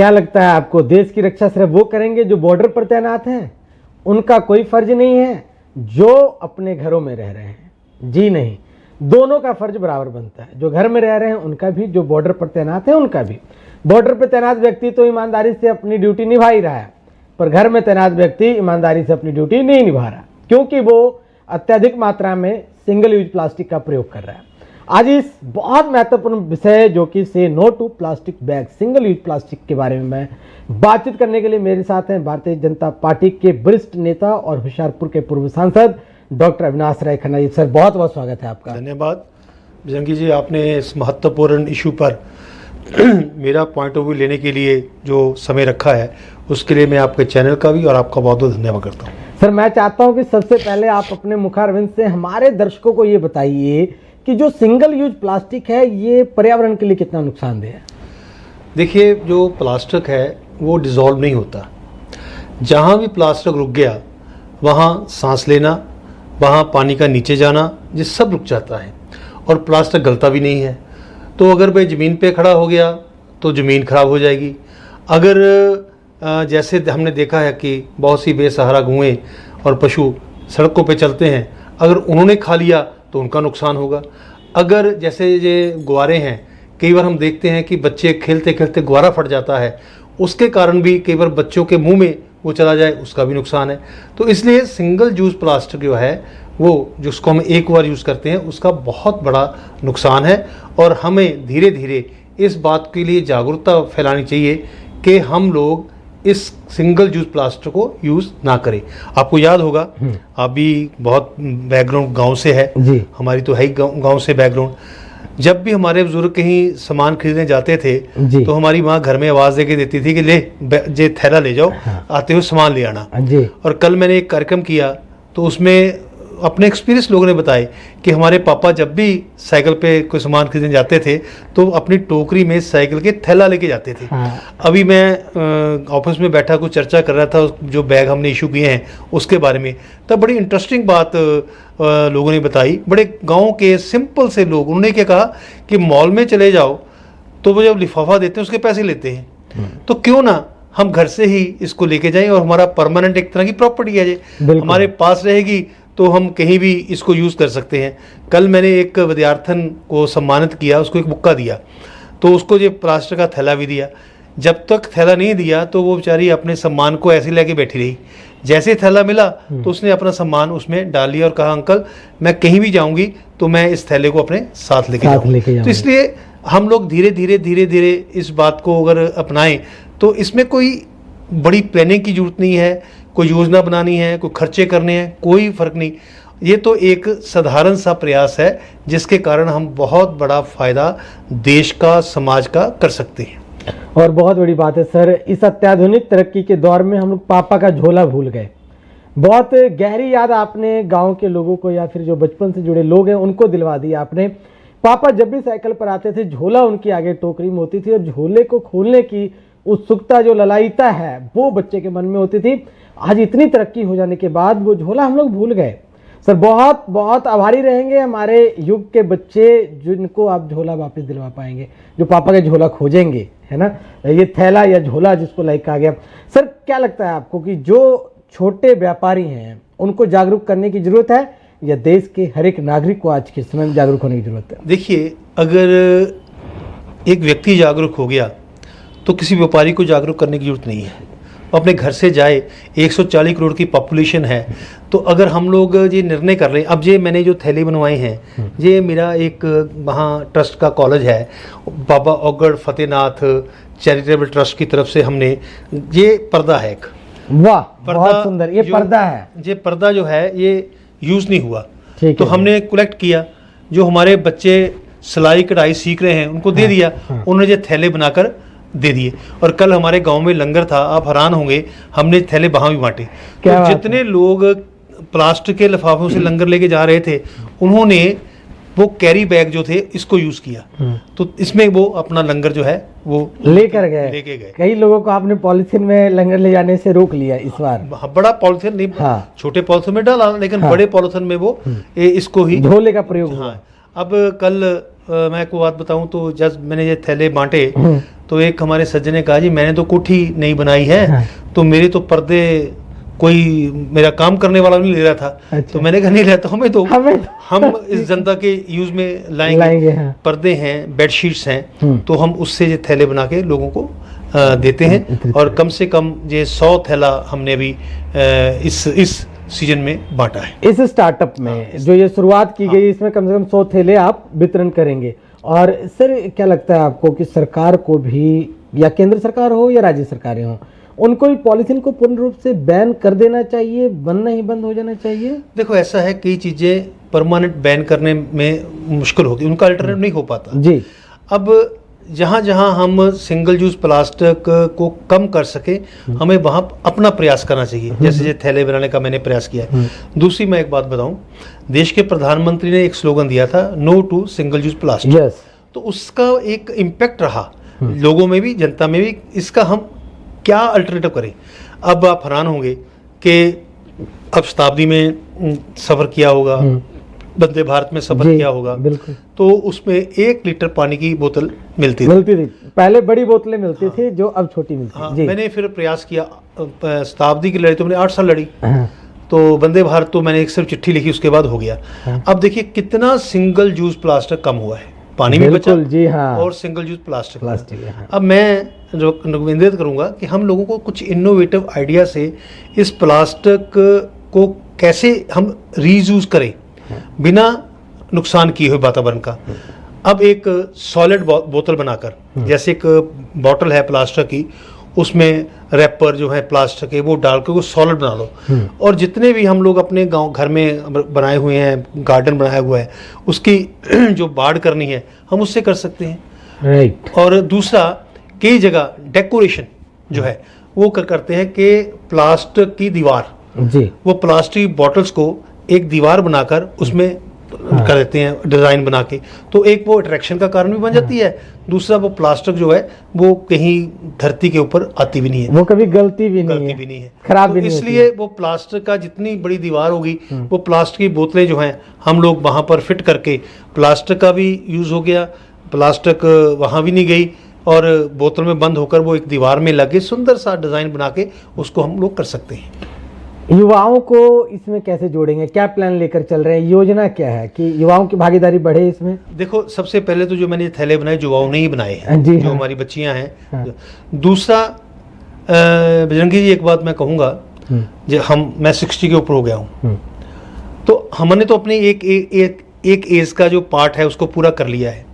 क्या लगता है आपको, देश की रक्षा सिर्फ वो करेंगे जो बॉर्डर पर तैनात हैं? उनका कोई फर्ज नहीं है जो अपने घरों में रह रहे हैं? जी नहीं, दोनों का फर्ज बराबर बनता है। जो घर में रह रहे हैं उनका भी, जो बॉर्डर पर तैनात है उनका भी। बॉर्डर पर तैनात व्यक्ति तो ईमानदारी से अपनी ड्यूटी निभा ही रहा है, पर घर में तैनात व्यक्ति ईमानदारी से अपनी ड्यूटी नहीं निभा रहा, क्योंकि वो अत्यधिक मात्रा में सिंगल यूज प्लास्टिक का प्रयोग कर रहा है। आज इस बहुत महत्वपूर्ण विषय जो कि say no to plastic bag, single use plastic के बारे में मैं बातचीत करने के लिए मेरे साथ हैं भारतीय जनता पार्टी के वरिष्ठ नेता और होशियारपुर के पूर्व सांसद डॉक्टर अविनाश राय खन्ना जी। सर बहुत बहुत स्वागत है आपका। धन्यवाद बजरंगी जी, आपने इस महत्वपूर्ण इशू पर मेरा पॉइंट ऑफ व्यू लेने के लिए जो समय रखा है उसके लिए मैं आपके चैनल का भी और आपका बहुत बहुत धन्यवाद करता हूँ। सर मैं चाहता हूँ कि सबसे पहले आप अपने मुखारविंद से हमारे दर्शकों को ये बताइए कि जो सिंगल यूज प्लास्टिक है ये पर्यावरण के लिए कितना नुकसानदेह है? देखिए, जो प्लास्टिक है वो डिज़ोल्व नहीं होता। जहाँ भी प्लास्टिक रुक गया वहाँ सांस लेना, वहाँ पानी का नीचे जाना, ये सब रुक जाता है और प्लास्टिक गलता भी नहीं है। तो अगर भाई ज़मीन पे खड़ा हो गया तो ज़मीन खराब हो जाएगी। अगर जैसे हमने देखा है कि बहुत सी बेसहारा गौएं और पशु सड़कों पे चलते हैं, अगर उन्होंने खा लिया तो उनका नुकसान होगा। अगर जैसे ये गुब्बारे हैं, कई बार हम देखते हैं कि बच्चे खेलते खेलते गुब्बारा फट जाता है, उसके कारण भी कई बार बच्चों के मुंह में वो चला जाए, उसका भी नुकसान है। तो इसलिए सिंगल यूज प्लास्टिक जो है वो जिसको हम एक बार यूज़ करते हैं उसका बहुत बड़ा नुकसान है और हमें धीरे धीरे इस बात के लिए जागरूकता फैलानी चाहिए कि हम लोग इस सिंगल यूज प्लास्टिक को यूज़ ना करें। आपको याद होगा, आप भी बहुत बैकग्राउंड गांव से है जी। हमारी तो है ही गांव से बैकग्राउंड। जब भी हमारे बुजुर्ग कहीं सामान खरीदने जाते थे तो हमारी माँ घर में आवाज़ देके देती थी कि ले जे थैला ले जाओ, आते हुए सामान ले आना। और कल मैंने एक कार्यक्रम किया तो उसमें अपने एक्सपीरियंस लोगों ने बताए कि हमारे पापा जब भी साइकिल पे कोई सामान खरीदने जाते थे तो अपनी टोकरी में साइकिल के थैला लेके जाते थे। अभी मैं ऑफिस में बैठा कुछ चर्चा कर रहा था जो बैग हमने इशू किए हैं उसके बारे में, तब बड़ी इंटरेस्टिंग बात लोगों ने बताई। बड़े गाँव के सिंपल से लोग, उन्होंने क्या कहा कि मॉल में चले जाओ तो वो जब लिफाफा देते हैं उसके पैसे लेते हैं, तो क्यों ना हम घर से ही इसको लेके जाएं और हमारा परमानेंट एक तरह की प्रॉपर्टी है, हमारे पास रहेगी तो हम कहीं भी इसको यूज़ कर सकते हैं। कल मैंने एक विद्यार्थन को सम्मानित किया, उसको एक बुक्का दिया, तो उसको ये प्लास्टिक का थैला भी दिया। जब तक थैला नहीं दिया तो वो बेचारी अपने सम्मान को ऐसे लेके बैठी रही। जैसे थैला मिला तो उसने अपना सम्मान उसमें डाल लिया और कहा अंकल मैं कहीं भी जाऊंगी तो मैं इस थैले को अपने साथ लेके जाऊंगी। तो इसलिए हम लोग धीरे धीरे इस बात को अगर अपनाएं तो इसमें कोई बड़ी प्लानिंग की जरूरत नहीं है, कोई योजना बनानी है, कोई खर्चे करने हैं, कोई फर्क नहीं। ये तो एक साधारण सा प्रयास है जिसके कारण हम बहुत बड़ा फायदा देश का, समाज का कर सकते हैं। और बहुत बड़ी बात है सर, इस अत्याधुनिक तरक्की के दौर में हम लोग पापा का झोला भूल गए। बहुत गहरी याद आपने गांव के लोगों को या फिर जो बचपन से जुड़े लोग हैं उनको दिलवा दी आपने। पापा जब भी साइकिल पर आते थे झोला उनकी आगे टोकरी में होती थी और झोले को खोलने की उत्सुकता, जो ललायिता है वो बच्चे के मन में होती थी। आज इतनी तरक्की हो जाने के बाद वो झोला हम लोग भूल गए। सर बहुत बहुत आभारी रहेंगे हमारे युग के बच्चे जिनको आप झोला वापस दिलवा पाएंगे, जो पापा का झोला खोजेंगे, है ना, ये थैला या झोला जिसको लाइक कहा गया। सर क्या लगता है आपको कि जो छोटे व्यापारी हैं उनको जागरूक करने की जरूरत है या देश के हर एक नागरिक को आज के समय में जागरूक होने की जरूरत है? देखिए, अगर एक व्यक्ति जागरूक हो गया तो किसी व्यापारी को जागरूक करने की जरूरत नहीं है। अपने घर से जाए, 140 करोड़ की पॉपुलेशन है, तो अगर हम लोग ये निर्णय कर रहे हैं, अब ये मैंने जो थैले बनवाए हैं, ये मेरा एक वहाँ ट्रस्ट का कॉलेज है, बाबा औगड़ फतेहनाथ चैरिटेबल ट्रस्ट की तरफ से हमने ये पर्दा है एक, वाह बहुत सुंदर, ये पर्दा है। ये पर्दा जो है ये यूज़ नहीं हुआ, तो हमने कलेक्ट किया, जो हमारे बच्चे सिलाई कढ़ाई सीख रहे हैं उनको दे दिया, उन्होंने ये थैले बनाकर दे दिए। और कल हमारे गांव में लंगर था, आप हैरान होंगे, हमने थैले वहां भी बांटे। तो जितने लोग प्लास्टिक के लिफाफों से लंगर लेके जा रहे थे उन्होंने वो कैरी बैग जो थे इसको यूज किया, तो इसमें वो अपना लंगर जो है वो लेके गए। कई लोगों को आपने पॉलिथीन में लंगर ले जाने से रोक लिया इस बार। बड़ा पॉलिथीन नहीं, छोटे पॉलिथीन में डाला, लेकिन बड़े पॉलिथीन में वो इसको ही झोले का प्रयोग। हाँ, अब कल मैं आपको बात बताऊं तो जब मैंने ये थैले बांटे तो एक हमारे सज्जन ने कहा जी मैंने तो कोठी नहीं बनाई है, तो मेरे तो पर्दे कोई मेरा काम करने वाला नहीं ले रहा था। अच्छा। तो मैंने कहा नहीं रहता हम इस जनता के यूज में लाएंगे। पर्दे हैं, बेडशीट्स हैं, तो हम उससे ये थैले बना के लोगों को देते हैं और कम से कम ये 100 थैला हमने अभी इस सीजन में बांटा है। इस स्टार्टअप में जो ये शुरुआत की गई इसमें कम से कम 100 थैले आप वितरण करेंगे। और सर क्या लगता है आपको कि सरकार को भी, या केंद्र सरकार हो या राज्य सरकारें हो, उनको भी पॉलीथीन को पूर्ण रूप से बैन कर देना चाहिए, बनना ही बंद हो जाना चाहिए? देखो ऐसा है, कई चीजें परमानेंट बैन करने में मुश्किल होगी, उनका अल्टरनेटिव नहीं हो पाता जी। अब जहाँ जहाँ हम सिंगल यूज प्लास्टिक को कम कर सके हमें वहाँ अपना प्रयास करना चाहिए, जैसे ये थैले बनाने का मैंने प्रयास किया है। दूसरी मैं एक बात बताऊं, देश के प्रधानमंत्री ने एक स्लोगन दिया था, no to single use plastic. तो उसका एक इम्पैक्ट रहा लोगों में भी, जनता में भी। इसका हम क्या अल्टरनेटिव करें? अब आप हैरान होंगे कि अब शताब्दी में सफर किया होगा, वंदे भारत में सफर किया होगा, बिल्कुल, तो उसमें 1 लीटर पानी की बोतल मिलती थी। पहले बड़ी बोतलें मिलती थी जो अब छोटी मिलती थी। मैंने फिर प्रयास किया, शताब्दी की लड़ाई तो मैंने 8 साल लड़ी, तो वंदे भारत तो मैंने एक सिर्फ चिट्ठी लिखी, उसके बाद हो गया। अब देखिए कितना सिंगल यूज प्लास्टिक कम हुआ है, पानी भी बचा जी, और सिंगल यूज प्लास्टिक। अब मैं निवेदन करूंगा कि हम लोगों को कुछ इनोवेटिव आइडिया से इस प्लास्टिक को कैसे हम रीयूज करें बिना नुकसान किए हुए वातावरण का। अब एक सॉलिड बोतल बनाकर, जैसे एक बोतल है प्लास्टिक की, उसमें रैपर जो है प्लास्टिक के वो डाल के वो सॉलिड बना लो, और जितने भी हम लोग अपने गांव घर में बनाए हुए हैं, गार्डन बनाया हुआ है, उसकी जो बाड़ करनी है हम उससे कर सकते हैं। राइट। और दूसरा, कई जगह डेकोरेशन जो है वो करते हैं कि प्लास्टिक की दीवार जी, वो प्लास्टिक बॉटल्स को एक दीवार बनाकर उसमें कर देते हैं डिजाइन बना के, तो एक वो अट्रैक्शन का कारण भी बन जाती है। दूसरा, वो प्लास्टिक जो है वो कहीं धरती के ऊपर आती भी नहीं है, वो कभी गलती भी नहीं है, खराब भी नहीं, इसलिए वो प्लास्टिक का जितनी बड़ी दीवार होगी वो प्लास्टिक की बोतलें जो हैं हम लोग वहां पर फिट करके, प्लास्टिक का भी यूज हो गया, प्लास्टिक वहां भी नहीं गई और बोतल में बंद होकर वो एक दीवार में लगे, सुंदर सा डिजाइन बना के उसको हम लोग कर सकते हैं। युवाओं को इसमें कैसे जोड़ेंगे, क्या प्लान लेकर चल रहे हैं, योजना क्या है कि युवाओं की भागीदारी बढ़े इसमें? देखो, सबसे पहले तो जो मैंने थैले बनाए युवाओं ने ही बनाए हैं, जो हमारी बच्चियां हैं। दूसरा, बजरंगी जी एक बात मैं कहूँगा, मैं 60 के ऊपर हो गया हूँ, तो हमने तो अपने एक एज का जो पार्ट है उसको पूरा कर लिया है।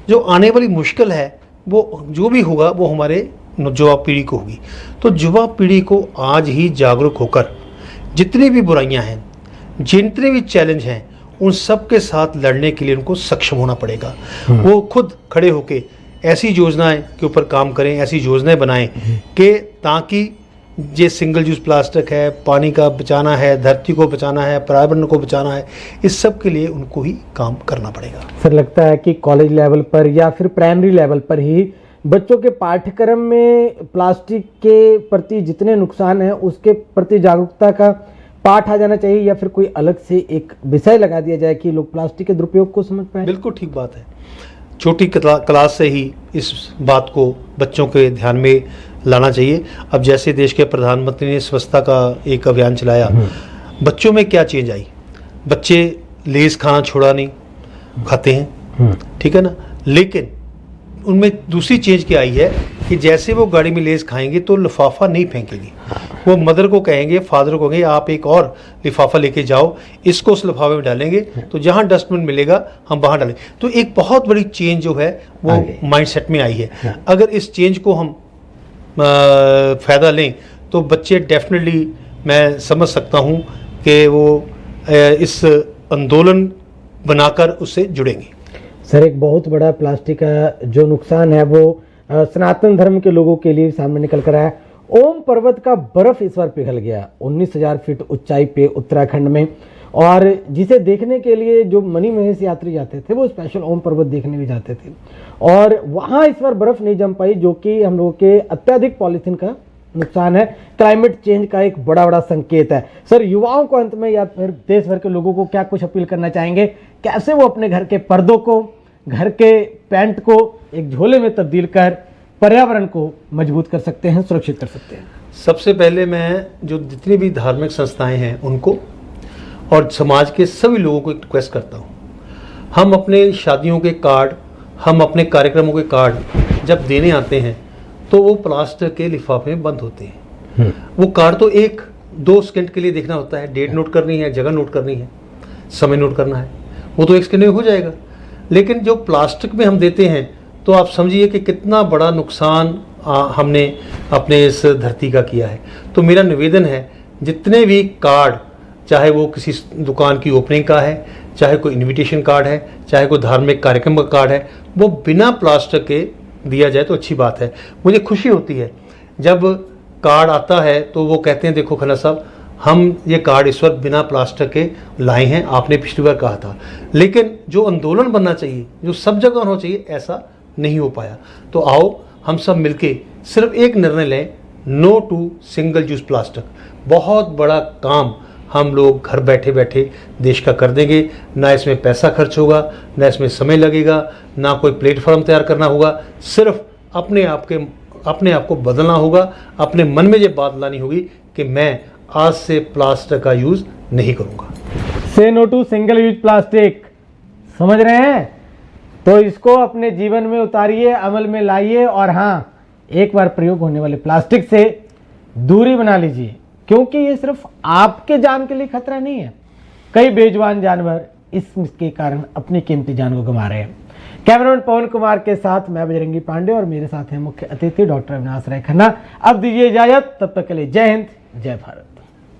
जो आने वाली मुश्किल है वो जो भी होगा वो हमारे युवा पीढ़ी को होगी। तो युवा पीढ़ी को आज ही जागरूक होकर जितनी भी बुराइयां हैं, जितने भी चैलेंज हैं, उन सब के साथ लड़ने के लिए उनको सक्षम होना पड़ेगा। वो खुद खड़े होके ऐसी योजनाएं के ऊपर काम करें, ऐसी योजनाएं बनाएं कि ताकि ये सिंगल यूज प्लास्टिक है, पानी का बचाना है, धरती को बचाना है, पर्यावरण को बचाना है, इस सब के लिए उनको ही काम करना पड़ेगा। सर, लगता है कि कॉलेज लेवल पर या फिर प्राइमरी लेवल पर ही बच्चों के पाठ्यक्रम में प्लास्टिक के प्रति जितने नुकसान हैं उसके प्रति जागरूकता का पाठ आ जाना चाहिए, या फिर कोई अलग से एक विषय लगा दिया जाए कि लोग प्लास्टिक के दुरुपयोग को समझ पाए? बिल्कुल ठीक बात है, छोटी क्लास से ही इस बात को बच्चों के ध्यान में लाना चाहिए। अब जैसे देश के प्रधानमंत्री ने स्वच्छता का एक अभियान चलाया, बच्चों में क्या चेंज आई, बच्चे लेस खाना छोड़ा नहीं खाते हैं, ठीक है ना, लेकिन उनमें दूसरी चेंज क्या आई है कि जैसे वो गाड़ी में लेस खाएंगे तो लिफाफा नहीं फेंकेंगे, वो मदर को कहेंगे, फादर को कहेंगे आप एक और लिफाफा लेके जाओ, इसको उस लिफाफे में डालेंगे, तो जहाँ डस्टबिन मिलेगा हम वहाँ डालेंगे। तो एक बहुत बड़ी चेंज जो है वो माइंडसेट में आई है। अगर इस चेंज को हम फ़ायदा लें तो बच्चे डेफिनेटली, मैं समझ सकता हूँ कि वो इस आंदोलन बनाकर उससे जुड़ेंगे। सर, एक बहुत बड़ा प्लास्टिक का जो नुकसान है वो सनातन धर्म के लोगों के लिए सामने निकल कर आया। ओम पर्वत का बर्फ इस बार पिघल गया 19,000 फीट ऊंचाई पे उत्तराखंड में, और जिसे देखने के लिए जो मणि महेश यात्री जाते थे वो स्पेशल ओम पर्वत देखने भी जाते थे, और वहाँ इस बार बर्फ नहीं जम पाई, जो कि हम लोगों के अत्यधिक पॉलीथीन का नुकसान है, क्लाइमेट चेंज का एक बड़ा बड़ा संकेत है। सर, युवाओं को अंत में या फिर देश भर के लोगों को क्या कुछ अपील करना चाहेंगे, कैसे वो अपने घर के पर्दों को, घर के पेंट को एक झोले में तब्दील कर पर्यावरण को मजबूत कर सकते हैं, सुरक्षित कर सकते हैं? सबसे पहले मैं जो जितनी भी धार्मिक संस्थाएं हैं उनको और समाज के सभी लोगों को एक रिक्वेस्ट करता हूँ, हम अपने शादियों के कार्ड, हम अपने कार्यक्रमों के कार्ड जब देने आते हैं तो वो प्लास्टिक के लिफाफे में बंद होते हैं। वो कार्ड तो 1-2 सेकंड के लिए देखना होता है, डेट नोट करनी है, जगह नोट करनी है, समय नोट करना है, वो तो 1 सेकंड में हो जाएगा। लेकिन जो प्लास्टिक में हम देते हैं तो आप समझिए कि कितना बड़ा नुकसान हमने अपने इस धरती का किया है। तो मेरा निवेदन है, जितने भी कार्ड, चाहे वो किसी दुकान की ओपनिंग का है, चाहे कोई इनविटेशन कार्ड है, चाहे कोई धार्मिक कार्यक्रम का कार्ड है, वो बिना प्लास्टिक के दिया जाए तो अच्छी बात है। मुझे खुशी होती है जब कार्ड आता है तो वो कहते हैं, देखो खन्ना साहब, हम ये कार्ड इस वक्त बिना प्लास्टिक के लाए हैं, आपने पिछली बार कहा था। लेकिन जो आंदोलन बनना चाहिए, जो सब जगह होना चाहिए, ऐसा नहीं हो पाया। तो आओ हम सब मिलके सिर्फ एक निर्णय लें, no to single use plastic. बहुत बड़ा काम हम लोग घर बैठे बैठे देश का कर देंगे। ना इसमें पैसा खर्च होगा, ना इसमें समय लगेगा, ना कोई प्लेटफॉर्म तैयार करना होगा। सिर्फ अपने आप को बदलना होगा, अपने मन में ये बात लानी होगी कि मैं आज से प्लास्टिक का यूज नहीं करूंगा। Say no to single use plastic, समझ रहे हैं? तो इसको अपने जीवन में उतारिए, अमल में लाइए, और हाँ, एक बार प्रयोग होने वाले प्लास्टिक से दूरी बना लीजिए, क्योंकि ये सिर्फ आपके जान के लिए खतरा नहीं है, कई बेजुबान जानवर इसके कारण अपनी कीमती जान को गंवा रहे हैं। कैमरामैन पवन कुमार के साथ मैं बजरंगी पांडे और मेरे साथ हैं मुख्य अतिथि डॉक्टर अविनाश राय खन्ना। अब दीजिए इजाजत, तब तक के लिए जय हिंद, जय भारत।